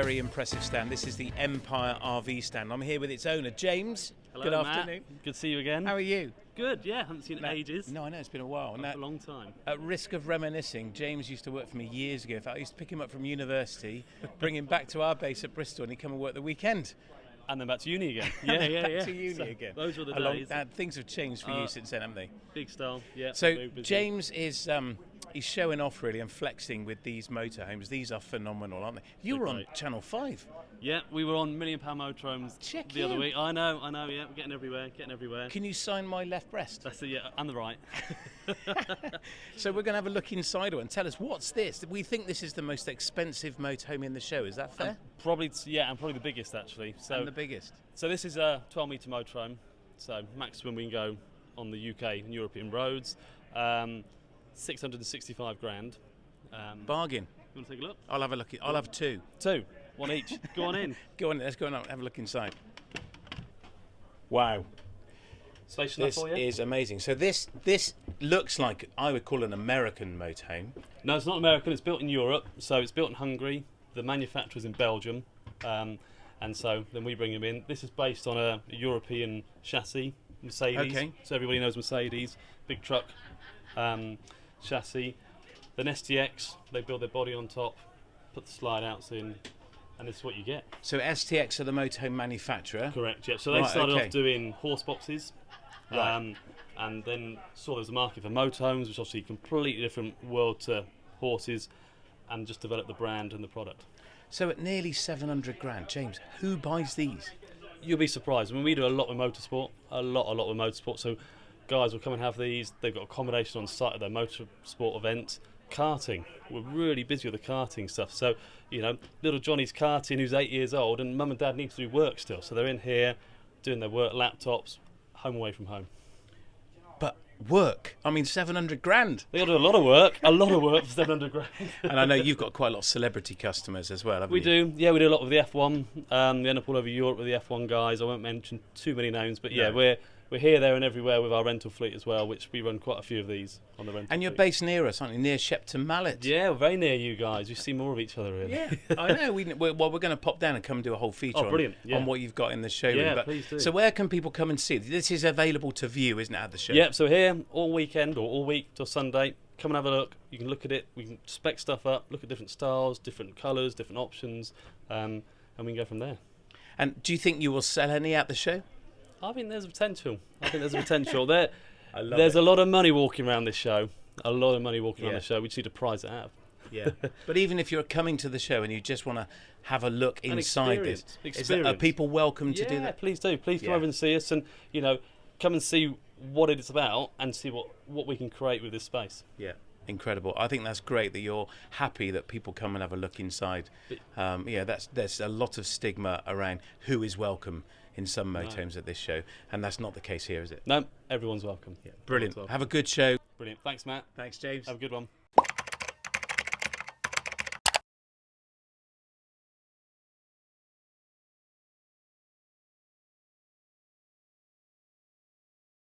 very impressive stand. This is the Empire RV stand. I'm here with its owner, James. Hello, Good Matt. afternoon. Good to see you again. How are you? Good, yeah. Haven't seen it in ages. No, I know, it's been a while. Not for a long time. At risk of reminiscing, James used to work for me years ago. In fact, I used to pick him up from university, bring him back to our base at Bristol, and he'd come and work the weekend. And then back to uni again. Back to uni So again. Those were the days. Things have changed for you since then, haven't they? Big style, yeah. So James is he's showing off really and flexing with these motorhomes. These are phenomenal, aren't they? You were on Channel 5. Yeah, we were on £1 Million Motorhomes the other week. I know, yeah. We're getting everywhere. Can you sign my left breast? That's it, yeah, and the right. So we're going to have a look inside it and tell us, what's this? We think this is the most expensive motorhome in the show. Is that fair? Probably the biggest actually. And the biggest. So this is a 12-metre motorhome. So maximum we can go on the UK and European roads. 665 grand. Bargain. You want to take a look? I'll have a look. I'll have two. One each. Go on in. Go on. Let's go and have a look inside. Wow. Spacious enough This for you? is amazing. So this looks like, I would call, an American motorhome. No, it's not American. It's built in Europe. So it's built in Hungary. The manufacturer's in Belgium. And so then we bring them in. This is based on a European chassis, Mercedes. Okay. So everybody knows Mercedes. Big truck chassis. Then STX, they build their body on top, put the slide outs in, and this is what you get. So STX are the motorhome manufacturer. Correct, yeah. So they started off doing horse boxes. Right. And then saw there was a market for motorhomes, which obviously a completely different world to horses, and just developed the brand and the product. So at nearly 700 grand, James, who buys these? You'll be surprised. I mean, we do a lot with motorsport, a lot with motorsport. So guys will come and have these. They've got accommodation on site at their motorsport event. Karting. We're really busy with the karting stuff. So, little Johnny's karting, who's 8 years old, and mum and dad need to do work still. So they're in here doing their work, laptops, home away from home. But work? I mean, 700 grand. They got to do a lot of work for 700 grand. And I know you've got quite a lot of celebrity customers as well, haven't you? We do. Yeah, we do a lot with the F1. We end up all over Europe with the F1 guys. I won't mention too many names, but yeah, we're here, there and everywhere with our rental fleet as well, which we run quite a few of these on the rental And you're fleet. based near us, aren't you? Near Shepton Mallet. Yeah, we're very near you guys. We see more of each other, really. Yeah, I know. We're going to pop down and come and do a whole feature on what you've got in the showroom. Yeah, please do. So where can people come and see it? This is available to view, isn't it, at the show? Yeah, so here, all weekend or all week till Sunday, come and have a look. You can look at it. We can spec stuff up, look at different styles, different colours, different options, and we can go from there. And do you think you will sell any at the show? I think there's a potential. There's a lot of money walking around this show. A lot of money walking around the show. We just need to prize it out. Yeah. But even if you're coming to the show and you just want to have a look inside are people welcome to do that? Please do. Please come over and see us, and come and see what it is about and see what we can create with this space. Yeah. Incredible. I think that's great that you're happy that people come and have a look inside. There's a lot of stigma around who is welcome in some motorhomes at this show, and that's not the case here, is it? No, everyone's welcome. Yeah. Brilliant. Have a good show. Brilliant. Thanks, Matt. Thanks, James. Have a good one.